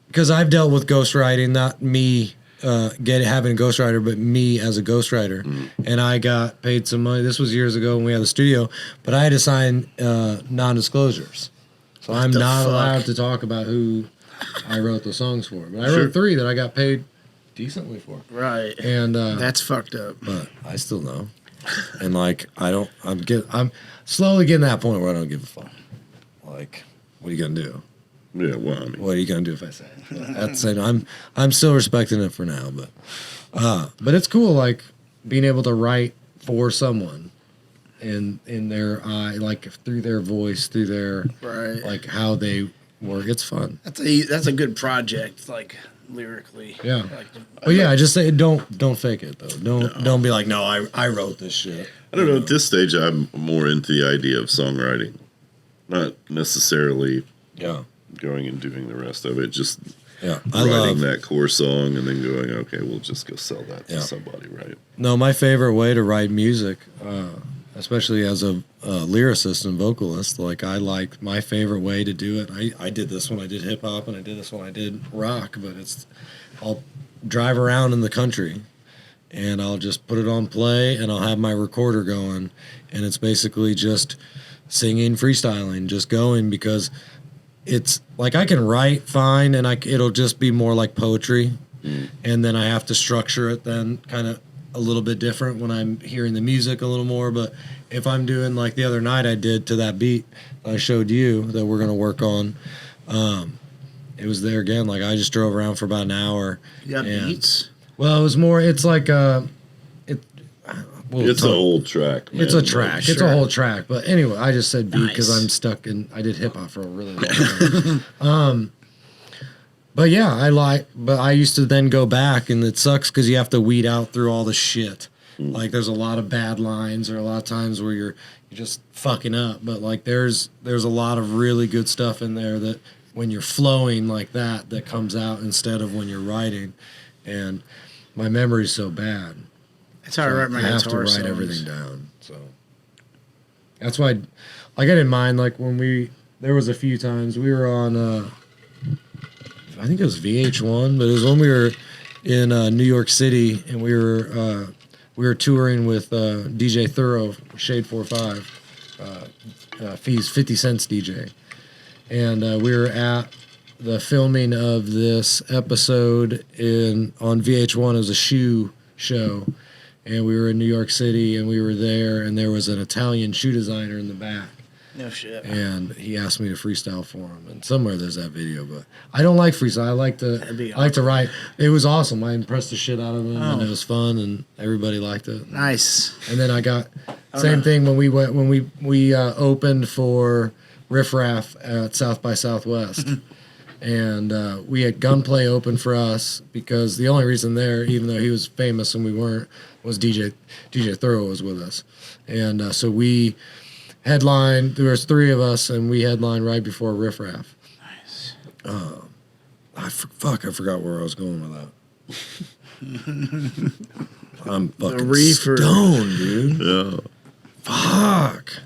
because I've dealt with ghostwriting, not me having a ghostwriter, but me as a ghostwriter, and I got paid some money. This was years ago when we had the studio, but I had to sign non-disclosures, so I'm not allowed to talk about who I wrote the songs for. But I wrote 3 that I got paid decently for. Right. And that's fucked up. but I still know, and like I'm slowly getting to that point where I don't give a fuck. Like, what are you gonna do? Yeah, well, I mean, What are you gonna do if I say it? But at the same time, I'm still respecting it for now, but it's cool, like being able to write for someone in their eye, like through their voice, through their like how they work. It's fun. That's a good project, like lyrically. Yeah. Like, But yeah, I just say don't fake it though. Don't be like, no, I wrote this shit. I don't know. At this stage, I'm more into the idea of songwriting, not necessarily going and doing the rest of it. Just writing that core song and then going, okay, we'll just go sell that to somebody, right? No, my favorite way to write music, especially as a lyricist and vocalist, like my favorite way to do it. I did this when I did hip hop, and I did this when I did rock. But I'll drive around in the country, and I'll just put it on play, and I'll have my recorder going, and it's basically just singing, freestyling, just going, because it's like I can write fine, and it'll just be more like poetry, and then I have to structure it then kind of a little bit different when I'm hearing the music a little more. But if I'm doing like the other night I did to that beat I showed you that we're going to work on, it was there again. Like I just drove around for about an hour. You got beats? Well, it was more, it's like It's an old track, man. It's a track. Sure. It's a whole track. But anyway, I just said beat because Nice. I'm stuck in. I did hip hop for a really long time. But yeah, but I used to then go back, and it sucks because you have to weed out through all the shit. Like there's a lot of bad lines, or a lot of times where you're just fucking up. But like there's a lot of really good stuff in there that when you're flowing like that comes out instead of when you're writing. And my memory's so bad. That's how I write my I guitar have to write songs. everything down. So that's why, like, I didn't mind. Like when there was a few times we were on, I think it was VH1, but it was when we were in New York City, and we were touring with DJ Thorough, Shade 45, Fees 50 Cents DJ, and we were at the filming of this episode on VH1. It was a shoe show. and we were in New York City, and we were there, and there was an Italian shoe designer in the back. No shit. And he asked me to freestyle for him, and somewhere there's that video. But I don't like freestyle. I like to write. It was awesome. I impressed the shit out of him, and it was fun, and everybody liked it. Nice. And then I got same thing when we opened for Riff Raff at South by Southwest, and we had Gunplay open for us because the only reason there, even though he was famous and we weren't, was DJ Thorough was with us, and so we. Headline. There was 3 of us, and we headlined right before Riff Raff. Nice. I forgot where I was going with that. I'm fucking stoned, dude. Yeah. Fuck.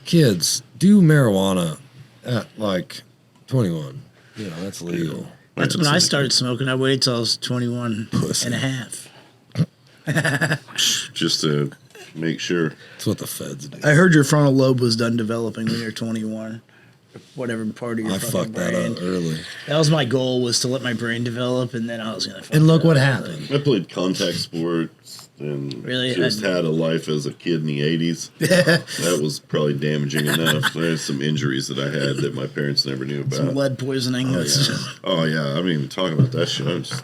Kids, do marijuana at like 21. You know, that's legal. That's when I started smoking. I waited till I was 21 and a half. Just to make sure. That's what the feds do. I heard your frontal lobe was done developing when you're 21. Whatever part of your I fucking fucked that brain. up early. That was my goal, was to let my brain develop, and then I was gonna. And look what happened. I played contact sports and Really? just had a life as a kid in the 80s. That was probably damaging enough. There's some injuries that I had that my parents never knew about. Some lead poisoning. Oh, yeah. I don't even talk about that shit. I'm just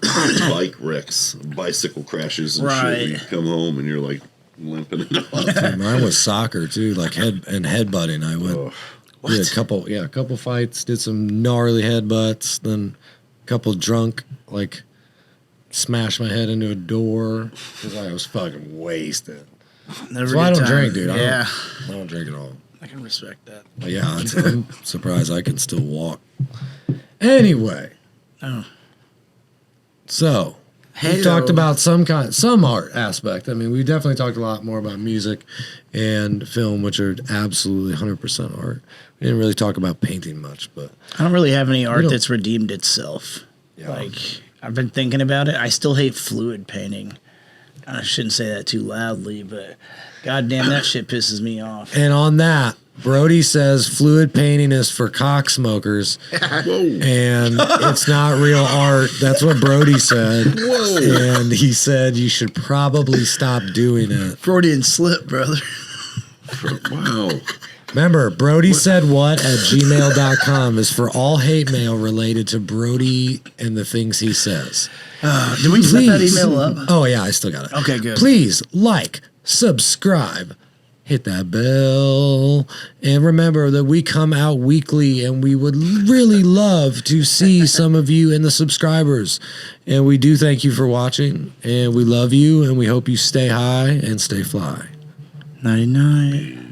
bike wrecks, bicycle crashes and Right. shit. You come home and you're like limping it off. Dude, mine was soccer too, like headbutting. I went. We had a couple fights, did some gnarly headbutts, then a couple drunk, like smashed my head into a door because I was fucking wasted. Never So I good don't time. drink, dude. Yeah, I don't drink at all. I can respect that. But yeah, I'm surprised I can still walk. Anyway, Oh, so we Hey-o. talked about some art aspect. I mean, we definitely talked a lot more about music and film, which are absolutely 100% art. We didn't really talk about painting much, but I don't really have any art don't- that's redeemed itself. Yeah. Like, I've been thinking about it. I still hate fluid painting. I shouldn't say that too loudly, but goddamn, that shit pisses me off. and on that, Brody says fluid painting is for cock smokers, and it's not real art. That's what Brody said. Whoa. And he said you should probably stop doing it. Freudian slip, brother. Wow. Remember, Brody said what at gmail.com is for all hate mail related to Brody and the things he says. Did we set that Please. email up? Oh, yeah, I still got it. Okay, good. Please like, subscribe, hit that bell, and remember that we come out weekly, and we would really love to see some of you in the subscribers. And we do thank you for watching, and we love you, and we hope you stay high and stay fly. 99.